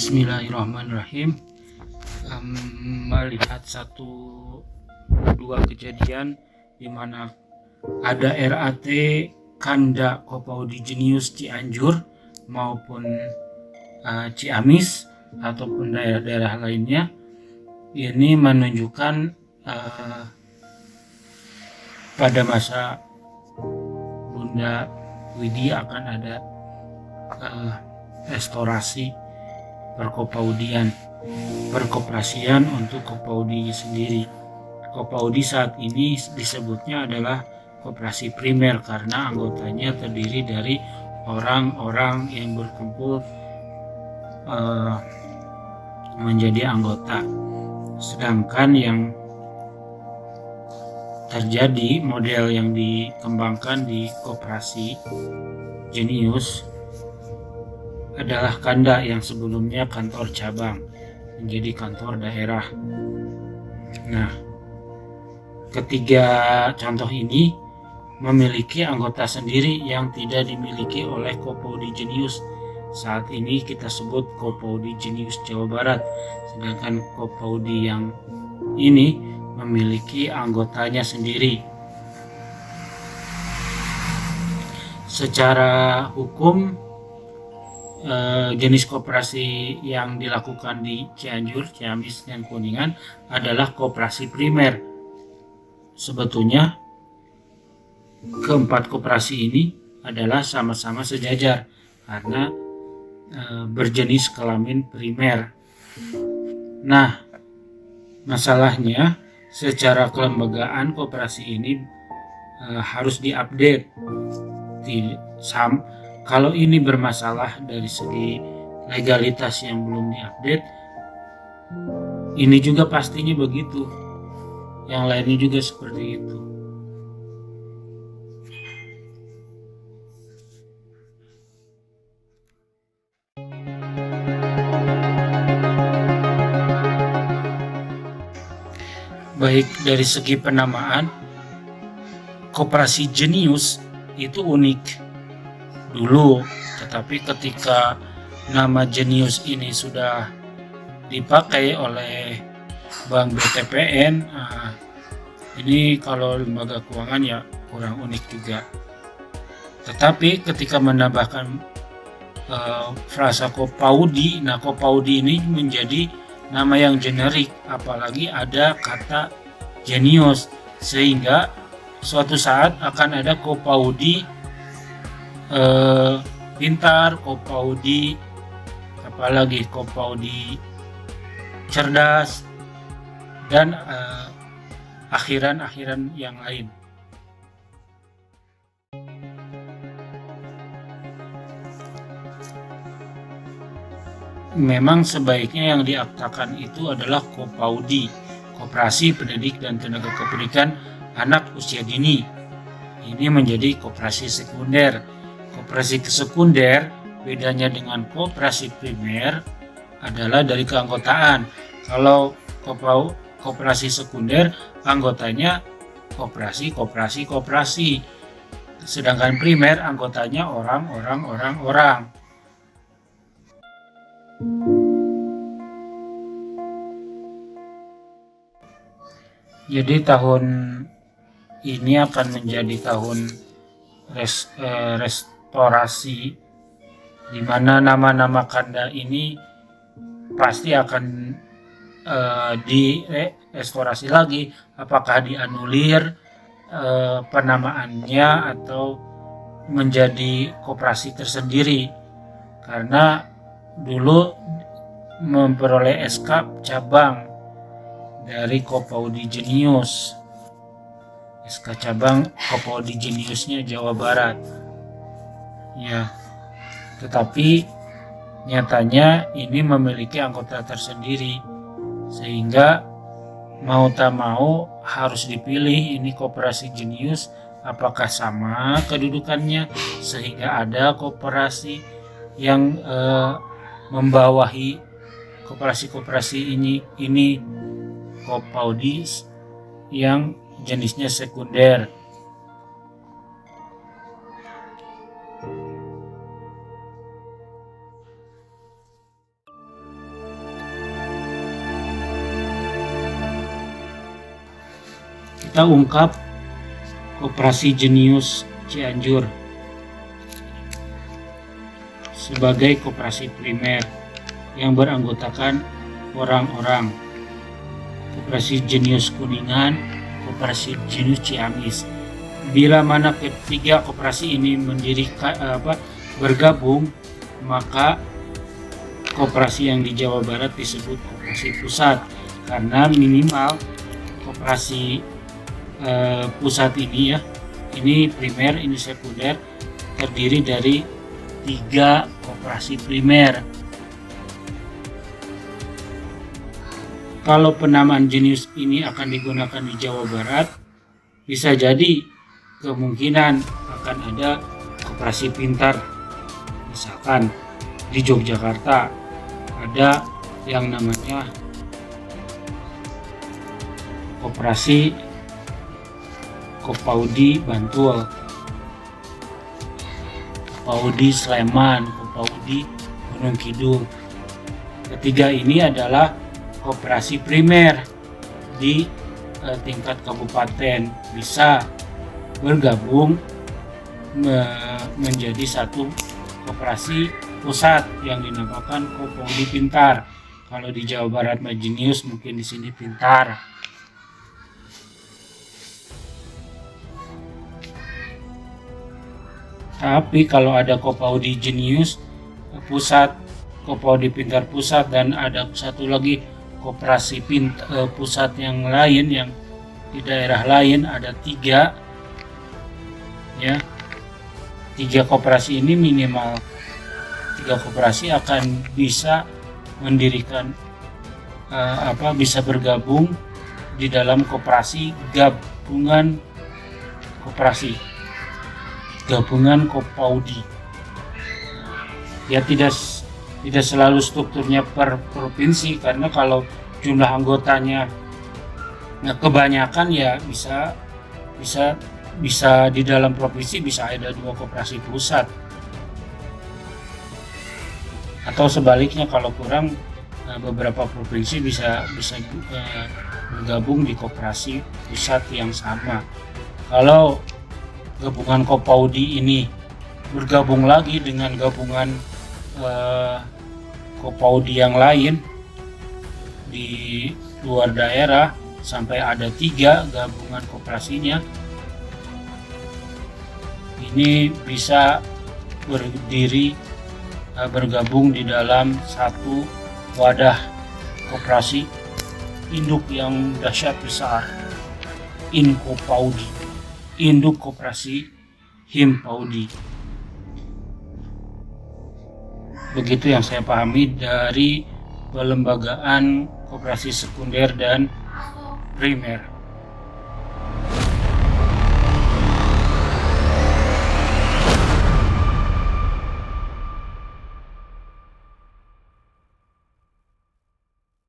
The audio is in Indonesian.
Bismillahirrahmanirrahim. Melihat dua kejadian di mana ada RAT Kanda Kopaudi Jenius Cianjur maupun Ciamis ataupun daerah-daerah lainnya. Ini menunjukkan pada masa Bunda Widi akan ada restorasi perkoperasian untuk Kopaudi sendiri. Kopaudi saat ini disebutnya adalah koperasi primer karena anggotanya terdiri dari orang-orang yang berkumpul menjadi anggota. Sedangkan yang terjadi model yang dikembangkan di koperasi Jenius adalah Kanda yang sebelumnya kantor cabang menjadi kantor daerah. Nah, ketiga contoh ini memiliki anggota sendiri yang tidak dimiliki oleh Kopaudi Jenius. Saat ini kita sebut Kopaudi Jenius Jawa Barat, sedangkan Kopaudi yang ini memiliki anggotanya sendiri. Secara hukum, jenis koperasi yang dilakukan di Cianjur, Ciamis, dan Kuningan adalah koperasi primer. Sebetulnya keempat koperasi ini adalah sama-sama sejajar karena berjenis kelamin primer. Nah, masalahnya secara kelembagaan koperasi ini harus diupdate. Kalau ini bermasalah dari segi legalitas yang belum diupdate, ini juga pastinya begitu. Yang lainnya juga seperti itu. Baik dari segi penamaan, koperasi Jenius itu unik dulu, tetapi ketika nama Jenius ini sudah dipakai oleh Bank BTPN, ini kalau lembaga keuangan ya kurang unik juga. Tetapi ketika menambahkan frasa Kopaudi, nah Kopaudi ini menjadi nama yang generik, apalagi ada kata Jenius, sehingga suatu saat akan ada Kopaudi pintar, Kopaudi apalagi Kopaudi cerdas, dan akhiran-akhiran yang lain. Memang sebaiknya yang diaktakan itu adalah Kopaudi, Koperasi Pendidik dan Tenaga Kependidikan Anak Usia Dini. Ini menjadi koperasi sekunder. Koperasi sekunder bedanya dengan koperasi primer adalah dari keanggotaan. Kalau koperasi sekunder anggotanya koperasi. Sedangkan primer anggotanya orang. Jadi tahun ini akan menjadi tahun restorasi, di mana nama-nama Kanda ini pasti akan direstorasi lagi, apakah dianulir penamaannya atau menjadi koperasi tersendiri, karena dulu memperoleh SK cabang dari Kopaudi Jenius, SK cabang Kopaudi Jeniusnya Jawa Barat ya, tetapi nyatanya ini memiliki anggota tersendiri, sehingga mau tak mau harus dipilih ini koperasi Jenius apakah sama kedudukannya, sehingga ada koperasi yang membawahi koperasi ini Kopaudi yang jenisnya sekunder. Kita ungkap Koperasi Jenius Cianjur sebagai koperasi primer yang beranggotakan orang-orang. Koperasi Jenius Kuningan, Koperasi Jenius Ciamis. Bila mana ketiga koperasi ini bergabung, maka koperasi yang di Jawa Barat disebut koperasi pusat, karena minimal koperasi pusat ini ini primer, ini sekunder, terdiri dari 3 koperasi primer. Kalau penamaan jenius ini akan digunakan di Jawa Barat, bisa jadi kemungkinan akan ada koperasi pintar. Misalkan di Yogyakarta ada yang namanya koperasi Kopaudi Bantul, Kopaudi Sleman, Kopaudi Gunung Kidul. Ketiga ini adalah koperasi primer di tingkat kabupaten, bisa bergabung menjadi satu koperasi pusat yang dinamakan Kopaudi Pintar. Kalau di Jawa Barat Jenius, mungkin di sini Pintar. Tapi kalau ada Kopaudi Jenius pusat, Kopaudi Pintar pusat, dan ada satu lagi koperasi pusat yang lain yang di daerah lain, ada 3 ya. 3 koperasi ini minimal 3 koperasi akan bisa mendirikan bisa bergabung di dalam koperasi gabungan Kopaudi. Ya tidak selalu strukturnya per provinsi, karena kalau jumlah anggotanya kebanyakan ya bisa di dalam provinsi bisa ada 2 koperasi pusat, atau sebaliknya kalau kurang beberapa provinsi bisa bergabung di koperasi pusat yang sama. Kalau gabungan Kopaudi ini bergabung lagi dengan gabungan Kopaudi yang lain di luar daerah sampai ada 3 gabungan koperasinya, ini bisa bergabung di dalam satu wadah koperasi induk yang dahsyat besar, Inkopaudi, induk koperasi Himpaudi. Begitu yang saya pahami dari pelembagaan koperasi sekunder dan primer.